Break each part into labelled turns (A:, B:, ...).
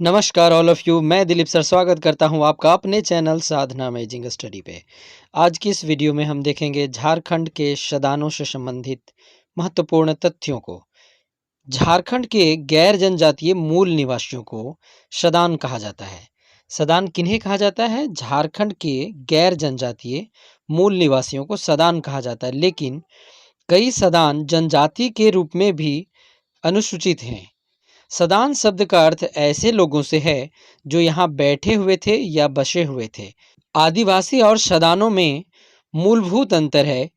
A: नमस्कार all of you. मैं Dilip sir स्वागत करता हूं आपका अपने चैनल साधना अमेजिंग स्टडी पे। आज की इस वीडियो में हम देखेंगे झारखंड के शदानों से संबंधित महत्वपूर्ण तथ्यों को। झारखंड के गैर जनजातीय मूल निवासियों को शदान कहा जाता है। सदान किन्हें कहा जाता है? झारखंड के गैर जनजातीय मूल निवासियों को सदान कहा जाता है, लेकिन कई सदान जनजाति के रूप में भी अनुसूचित हैं। सदान शब्द का अर्थ ऐसे लोगों से है जो यहाँ बैठे हुए थे या बसे हुए थे। आदिवासी और सदानों में मूलभूत अंतर है।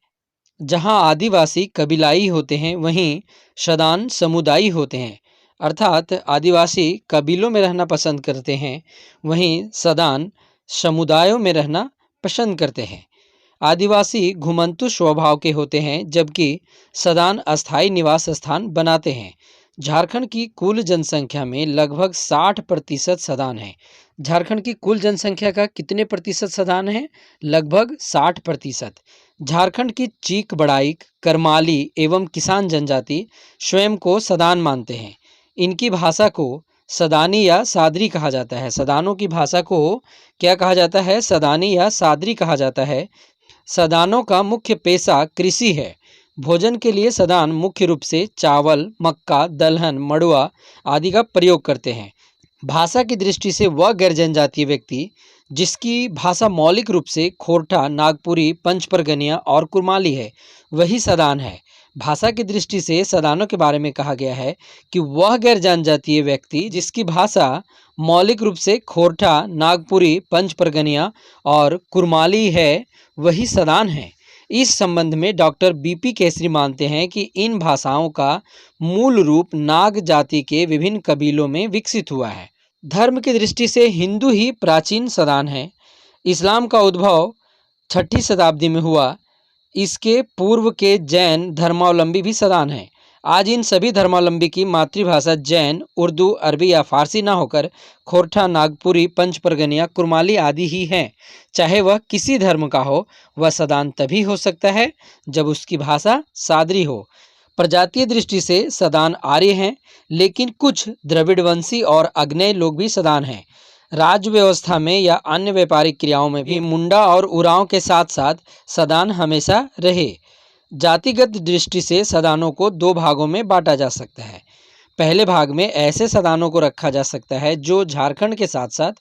A: जहाँ आदिवासी कबीलाई होते हैं, वहीं सदान समुदायी होते हैं। अर्थात आदिवासी कबीलों में रहना पसंद करते हैं, वहीं सदान समुदायों में रहना पसंद करते हैं। आदिवासी घुमंतु स्वभाव के होते हैं, जबकि सदान अस्थायी निवास स्थान बनाते हैं। झारखंड की कुल जनसंख्या में लगभग 60% सदान है। झारखंड की कुल जनसंख्या का कितने प्रतिशत सदान है? लगभग 60%। झारखंड की चीक बड़ाइक, करमाली एवं किसान जनजाति स्वयं को सदान मानते हैं। इनकी भाषा को सदानी या सादरी कहा जाता है। सदानों की भाषा को क्या कहा जाता है? सदानी या सादरी कहा जाता है। सदानों का मुख्य पेशा कृषि है। भोजन के लिए सदान मुख्य रूप से चावल, मक्का, दलहन, मड़ुआ आदि का प्रयोग करते हैं। भाषा की दृष्टि से वह गैर जनजातीय व्यक्ति जिसकी भाषा मौलिक रूप से खोरठा, नागपुरी, पंचपरगनिया और कुरमाली है, वही सदान है। भाषा की दृष्टि से सदानों के बारे में कहा गया है कि वह गैर जनजातीय व्यक्ति जिसकी भाषा मौलिक रूप से खोरठा, नागपुरी, पंचपरगनिया और कुरमाली है, वही सदान है। इस संबंध में डॉक्टर बीपी केसरी मानते हैं कि इन भाषाओं का मूल रूप नाग जाति के विभिन्न कबीलों में विकसित हुआ है। धर्म की दृष्टि से हिंदू ही प्राचीन सदान है। इस्लाम का उद्भव 6ठी शताब्दी में हुआ। इसके पूर्व के जैन धर्मावलंबी भी सदान हैं। आज इन सभी धर्मावलंबी की मातृभाषा जैन, उर्दू, अरबी या फारसी ना होकर खोरठा, नागपुरी, पंचपरगनिया, कुरमाली आदि ही हैं। चाहे वह किसी धर्म का हो, वह सदान तभी हो सकता है जब उसकी भाषा सादरी हो। प्रजातीय दृष्टि से सदान आर्य हैं, लेकिन कुछ द्रविड़वंशी और आग्नेय लोग भी सदान हैं। राज्य व्यवस्था में या अन्य व्यापारिक क्रियाओं में भी मुंडा और उरांव के साथ साथ सदान हमेशा रहे। जातिगत दृष्टि से सदानों को 2 भागों में बांटा जा सकता है। पहले भाग में ऐसे सदानों को रखा जा सकता है जो झारखंड के साथ साथ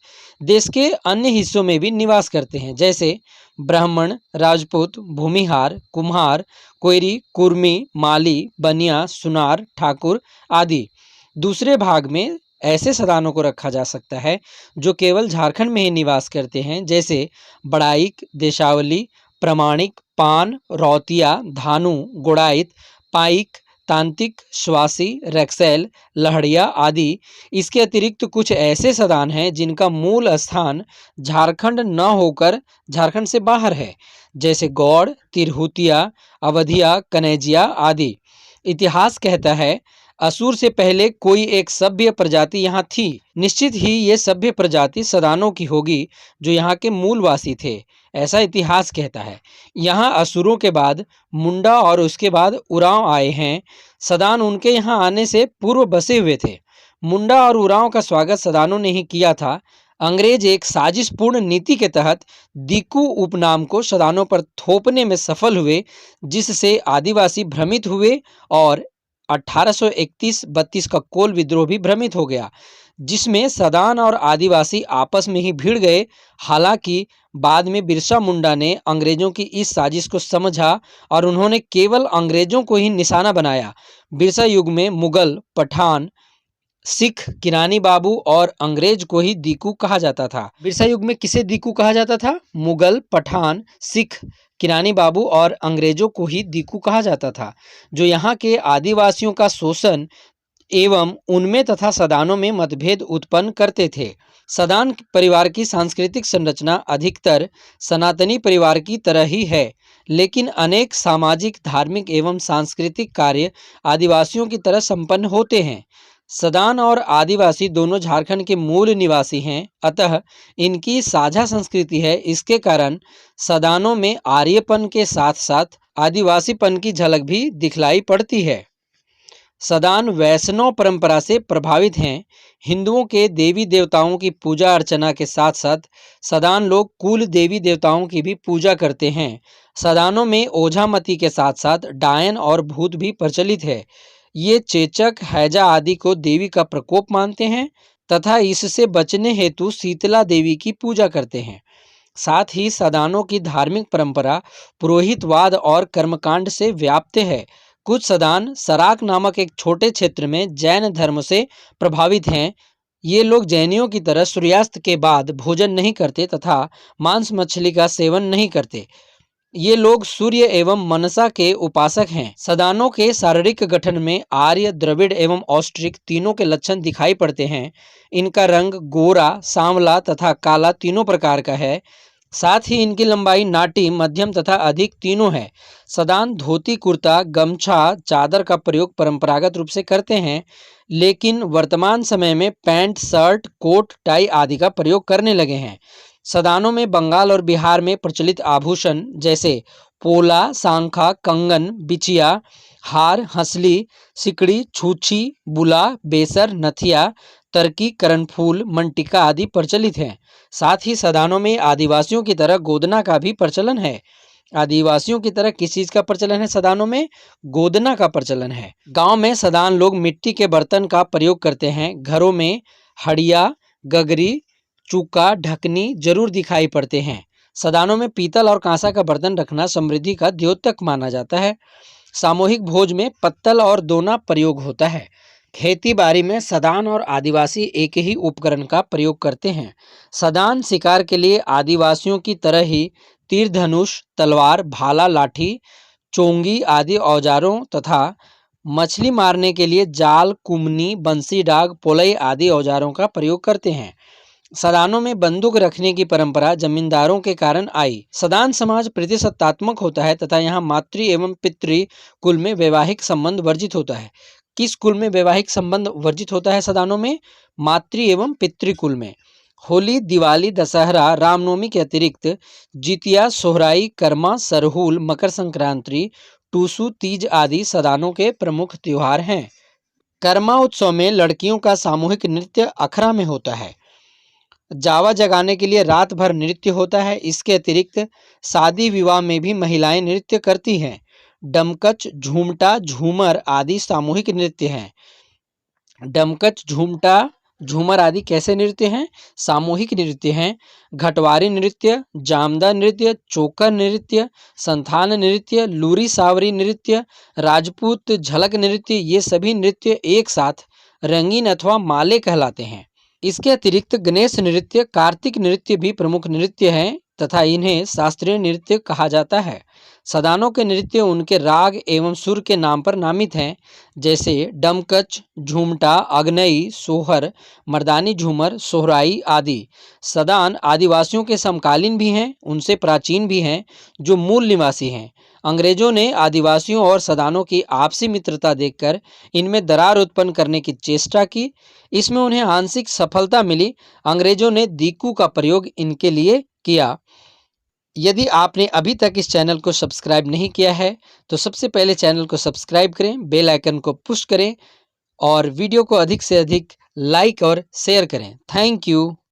A: देश के अन्य हिस्सों में भी निवास करते हैं, जैसे ब्राह्मण, राजपूत, भूमिहार, कुम्हार, कोयरी, कुर्मी, माली, बनिया, सुनार, ठाकुर आदि। दूसरे भाग में ऐसे सदानों को रखा जा सकता है जो केवल झारखंड में ही निवास करते हैं, जैसे बड़ाइक, देशावली, प्रमाणिक, पान, रौतिया, धानु, गोड़ाइत, पाइक, तांत्रिक, स्वासी, रक्सैल, लहड़िया आदि। इसके अतिरिक्त कुछ ऐसे सदान हैं जिनका मूल स्थान झारखंड न होकर झारखंड से बाहर है, जैसे गौड़, तिरहुतिया, अवधिया, कनेजिया आदि। इतिहास कहता है असुर से पहले कोई एक सभ्य प्रजाति यहाँ थी। निश्चित ही ये सभ्य प्रजाति सदानों की होगी जो यहाँ के मूलवासी थे, ऐसा इतिहास कहता है। यहाँ असुरों के बाद मुंडा और उसके बाद उरांव आए हैं। सदान उनके यहाँ आने से पूर्व बसे हुए थे। मुंडा और उरांव का स्वागत सदानों ने ही किया था। अंग्रेज एक साजिशपूर्ण नीति के तहत दीकू उपनाम को सदानों पर थोपने में सफल हुए, जिससे आदिवासी भ्रमित हुए और 1831-32 का कोल विद्रोह भी भ्रमित हो गया, जिसमें सदान और आदिवासी आपस में ही भिड़ गए। हालांकि बाद में बिरसा मुंडा ने अंग्रेजों की इस साजिश को समझा और उन्होंने केवल अंग्रेजों को ही निशाना बनाया। बिरसा युग में मुगल, पठान, सिख, किरानी बाबू और अंग्रेज को ही दीकू कहा जाता था। बिरसा युग में किसे दीकू कहा जाता था? मुगल, पठान, सिख, किरानी बाबू और अंग्रेजों को ही दीकू कहा जाता था, जो यहाँ के आदिवासियों का शोषण एवं उनमें तथा सदानों में मतभेद उत्पन्न करते थे। सदान परिवार की सांस्कृतिक संरचना अधिकतर सनातनी परिवार की तरह ही है, लेकिन अनेक सामाजिक, धार्मिक एवं सांस्कृतिक कार्य आदिवासियों की तरह संपन्न होते हैं। सदान और आदिवासी दोनों झारखंड के मूल निवासी हैं, अतः इनकी साझा संस्कृति है। इसके कारण सदानों में आर्यपन के साथ साथ आदिवासीपन की झलक भी दिखलाई पड़ती है। सदान वैष्णव परंपरा से प्रभावित हैं। हिंदुओं के देवी देवताओं की पूजा अर्चना के साथ साथ सदान लोग कुल देवी देवताओं की भी पूजा करते हैं। सदानों में ओझामती के साथ साथ डायन और भूत भी प्रचलित है। ये चेचक, हैजा आदि को देवी का प्रकोप मानते हैं तथा इससे बचने हेतु शीतला देवी की पूजा करते हैं। साथ ही सदानों की धार्मिक परंपरा पुरोहितवाद और कर्मकांड से व्याप्त है। कुछ सदान सराक नामक एक छोटे क्षेत्र में जैन धर्म से प्रभावित हैं। ये लोग जैनियों की तरह सूर्यास्त के बाद भोजन नहीं करते तथा मांस मछली का सेवन नहीं करते। ये लोग सूर्य एवं मनसा के उपासक हैं। सदानों के शारीरिक गठन में आर्य, द्रविड़ एवं ऑस्ट्रिक तीनों के लक्षण दिखाई पड़ते हैं। इनका रंग गोरा, सांवला तथा काला तीनों प्रकार का है। साथ ही इनकी लंबाई नाटी, मध्यम तथा अधिक तीनों है। सदान धोती, कुर्ता, गमछा, चादर का प्रयोग परंपरागत रूप से करते हैं, लेकिन वर्तमान समय में पैंट, शर्ट, कोट, टाई आदि का प्रयोग करने लगे हैं। सदानों में बंगाल और बिहार में प्रचलित आभूषण जैसे पोला, सांखा, कंगन, बिछिया, हार, हंसली, सिकड़ी, छूछी, बुला, बेसर, नथिया, तरकी, करणफूल, मंटिका आदि प्रचलित हैं। साथ ही सदानों में आदिवासियों की तरह गोदना का भी प्रचलन है। आदिवासियों की तरह किस चीज का प्रचलन है? सदानों में गोदना का प्रचलन है। गांव में सदान लोग मिट्टी के बर्तन का प्रयोग करते हैं। घरों में हड़िया, गगरी, चूका, ढकनी जरूर दिखाई पड़ते हैं। सदानों में पीतल और कांसा का बर्तन रखना समृद्धि का द्योतक माना जाता है। सामूहिक भोज में पत्तल और दोना प्रयोग होता है। खेती बाड़ी में सदान और आदिवासी एक ही उपकरण का प्रयोग करते हैं। सदान शिकार के लिए आदिवासियों की तरह ही तीर धनुष, तलवार, भाला, लाठी, चोंगी आदि औजारों तथा मछली मारने के लिए जाल, कुमनी, बंसी डाग, पोलई आदि औजारों का प्रयोग करते हैं। सदानों में बंदूक रखने की परंपरा जमींदारों के कारण आई। सदान समाज प्रतिसत्तात्मक होता है तथा यहाँ मातृ एवं पितृ कुल में वैवाहिक संबंध वर्जित होता है। किस कुल में वैवाहिक संबंध वर्जित होता है? सदानों में मातृ एवं पितृकुल में। होली, दिवाली, दशहरा, रामनवमी के अतिरिक्त जितिया, सोहराई, कर्मा, सरहुल, मकर संक्रांति, टूसू, तीज आदि सदानों के प्रमुख त्योहार हैं। कर्मा उत्सव में लड़कियों का सामूहिक नृत्य अखड़ा में होता है। जावा जगाने के लिए रात भर नृत्य होता है। इसके अतिरिक्त शादी विवाह में भी महिलाएं नृत्य करती हैं। डमकच, झूमटा, झूमर आदि सामूहिक नृत्य हैं। डमकच, झूमटा, झूमर आदि कैसे नृत्य हैं? सामूहिक नृत्य हैं। घटवारी नृत्य, जामदा नृत्य, चोकर नृत्य, संथान नृत्य, लूरी सावरी नृत्य, राजपूत झलक नृत्य, ये सभी नृत्य एक साथ रंगीन अथवा माले कहलाते हैं। इसके अतिरिक्त गणेश नृत्य, कार्तिक नृत्य भी प्रमुख नृत्य हैं तथा इन्हें शास्त्रीय नृत्य कहा जाता है। सदानों के नृत्य उनके राग एवं सुर के नाम पर नामित हैं, जैसे डमकच, झूमटा, अगनई, सोहर, मर्दानी झूमर, सोहराई आदि। सदान आदिवासियों के समकालीन भी हैं, उनसे प्राचीन भी हैं, जो मूल निवासी हैं। अंग्रेजों ने आदिवासियों और सदानों की आपसी मित्रता देखकर इनमें दरार उत्पन्न करने की चेष्टा की। इसमें उन्हें आंशिक सफलता मिली। अंग्रेजों ने दीकू का प्रयोग इनके लिए किया। यदि आपने अभी तक इस चैनल को सब्सक्राइब नहीं किया है तो सबसे पहले चैनल को सब्सक्राइब करें, बेल आइकन को पुश करें और वीडियो को अधिक से अधिक लाइक और शेयर करें। Thank you.